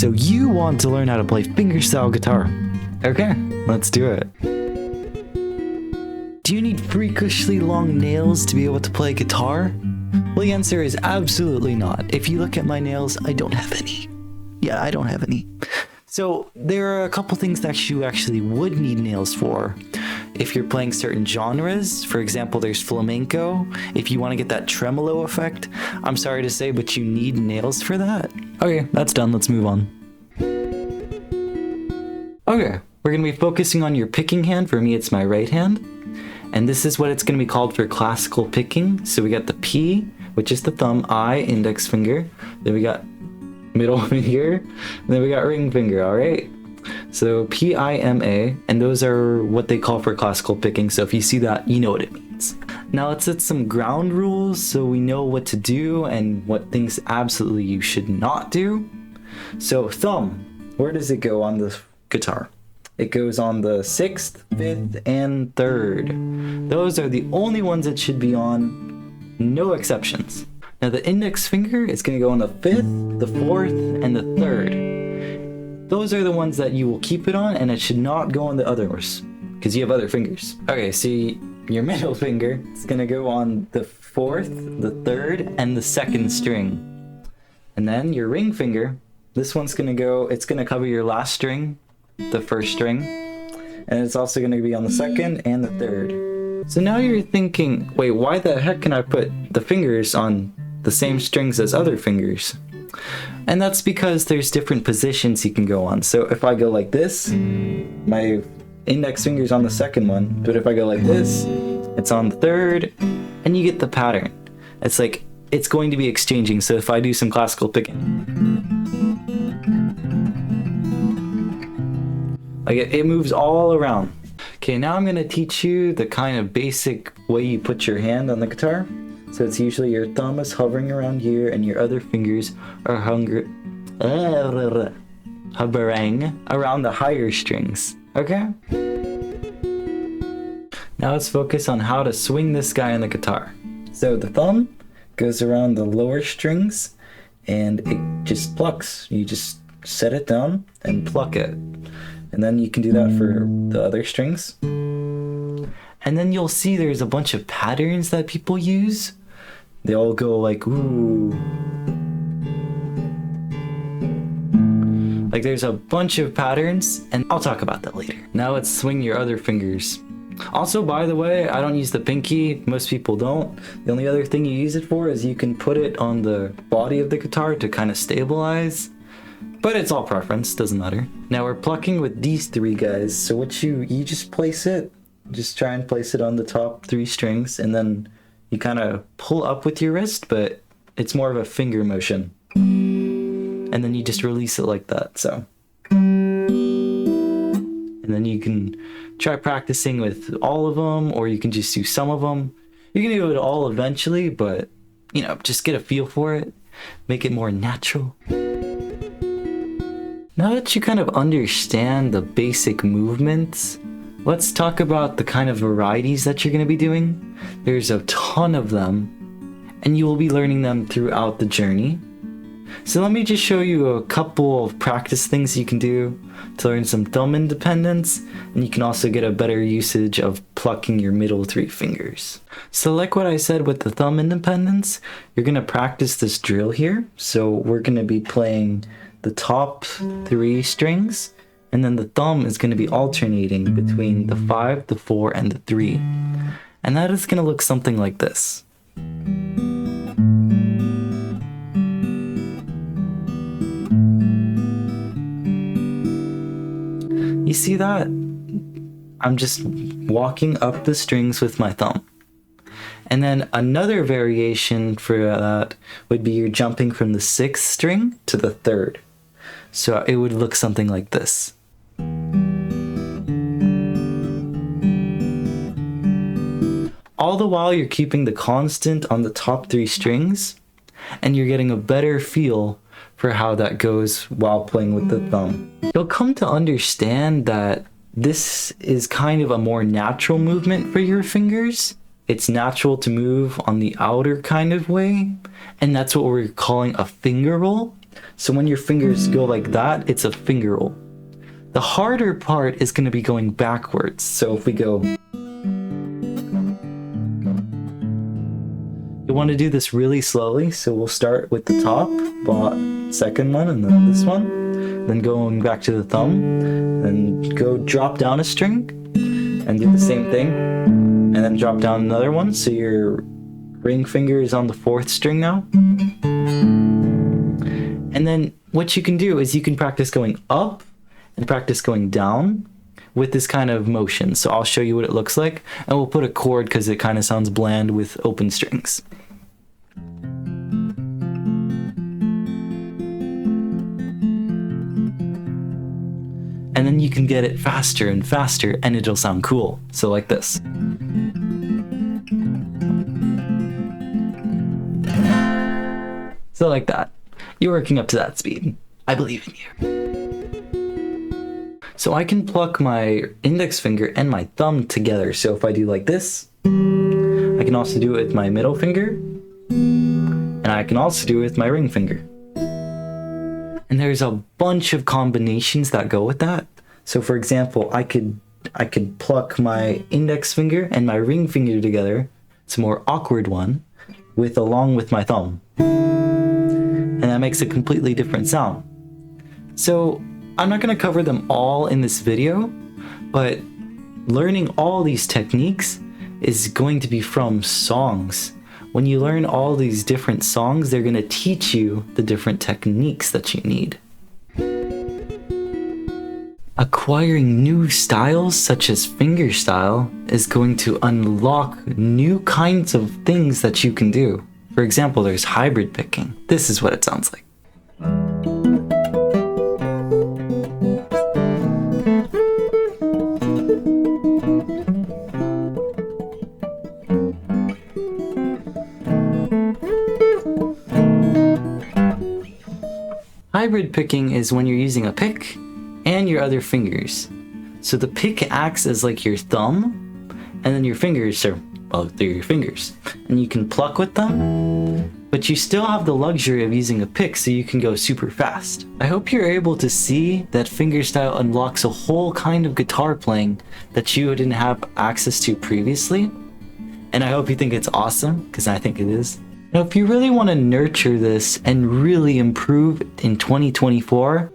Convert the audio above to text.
so you want to learn how to play fingerstyle guitar. Okay, let's do it. Do you need freakishly long nails to be able to play guitar? Well, the answer is absolutely not. If you look at my nails, I don't have any. Yeah, I don't have any. So there are a couple things that you actually would need nails for. If you're playing certain genres, for example, there's flamenco. If you want to get that tremolo effect, I'm sorry to say, but you need nails for that. Okay, that's done. Let's move on. Okay, we're going to be focusing on your picking hand. For me, it's my right hand. And this is what it's going to be called for classical picking. So we got the P, which is the thumb, I, index finger. Then we got middle finger. And then we got ring finger, all right? So P-I-M-A, and those are what they call for classical picking. So if you see that, you know what it means. Now let's set some ground rules so we know what to do and what things absolutely you should not do. So thumb, where does it go on the guitar? It goes on the 6th, 5th, and 3rd. Those are the only ones it should be on, no exceptions. Now the index finger is going to go on the 5th, the 4th, and the 3rd. Those are the ones that you will keep it on, and it should not go on the others, because you have other fingers. Okay, so your middle finger is going to go on the 4th, the 3rd, and the 2nd string. And then your ring finger, this one's going to go, it's going to cover your last string, the 1st string, and it's also going to be on the 2nd and the 3rd. So now you're thinking, wait, why the heck can I put the fingers on the same strings as other fingers? And that's because there's different positions you can go on. So if I go like this, my index finger's on the 2nd one, but if I go like this, it's on the 3rd, and you get the pattern. It's like, it's going to be exchanging. So if I do some classical picking, like it moves all around. Okay, now I'm gonna teach you the kind of basic way you put your hand on the guitar. So it's usually your thumb is hovering around here and your other fingers are hovering around the higher strings, okay? Now let's focus on how to swing this guy on the guitar. So the thumb goes around the lower strings and it just plucks. You just set it down and pluck it. And then you can do that for the other strings. And then you'll see there's a bunch of patterns that people use. They all go like, ooh. Like there's a bunch of patterns, and I'll talk about that later. Now let's swing your other fingers. Also, by the way, I don't use the pinky. Most people don't. The only other thing you use it for is you can put it on the body of the guitar to kind of stabilize. But it's all preference, doesn't matter. Now we're plucking with these 3 guys. So what you just place it, just try and place it on the top 3 strings, and then you kind of pull up with your wrist, but it's more of a finger motion. And then you just release it like that, so. And then you can try practicing with all of them, or you can just do some of them. You can do it all eventually, but, you know, just get a feel for it. Make it more natural. Now that you kind of understand the basic movements, let's talk about the kind of varieties that you're going to be doing. There's a ton of them, and you will be learning them throughout the journey. So let me just show you a couple of practice things you can do to learn some thumb independence, and you can also get a better usage of plucking your middle 3 fingers. So like what I said with the thumb independence, you're going to practice this drill here. So we're going to be playing the top 3 strings, and then the thumb is going to be alternating between the 5, the 4, and the 3. And that is going to look something like this. You see that? I'm just walking up the strings with my thumb. And then another variation for that would be you're jumping from the 6th string to the 3rd. So it would look something like this. All the while you're keeping the constant on the top 3 strings, and you're getting a better feel for how that goes while playing with the thumb. You'll come to understand that this is kind of a more natural movement for your fingers. It's natural to move on the outer kind of way, and that's what we're calling a finger roll. So when your fingers go like that, it's a finger roll. The harder part is going to be going backwards. So if we go, you want to do this really slowly. So we'll start with the top, second one, and then this one. Then going back to the thumb, then go drop down a string and do the same thing. And then drop down another one. So your ring finger is on the 4th string now. And then what you can do is you can practice going up and practice going down with this kind of motion. So I'll show you what it looks like, and we'll put a chord because it kind of sounds bland with open strings. And then you can get it faster and faster and it'll sound cool. So like this. So like that. You're working up to that speed. I believe in you. So I can pluck my index finger and my thumb together. So if I do like this, I can also do it with my middle finger, and I can also do it with my ring finger. And there's a bunch of combinations that go with that. So for example, I could pluck my index finger and my ring finger together. It's a more awkward one, along with my thumb. And that makes a completely different sound. So I'm not going to cover them all in this video, but learning all these techniques is going to be from songs. When you learn all these different songs, they're going to teach you the different techniques that you need. Acquiring new styles such as fingerstyle is going to unlock new kinds of things that you can do. For example, there's hybrid picking. This is what it sounds like. Hybrid picking is when you're using a pick and your other fingers. So the pick acts as like your thumb, and then your fingers are, well, they're your fingers. And you can pluck with them, but you still have the luxury of using a pick so you can go super fast. I hope you're able to see that fingerstyle unlocks a whole kind of guitar playing that you didn't have access to previously. And I hope you think it's awesome, because I think it is. Now, if you really want to nurture this and really improve in 2024,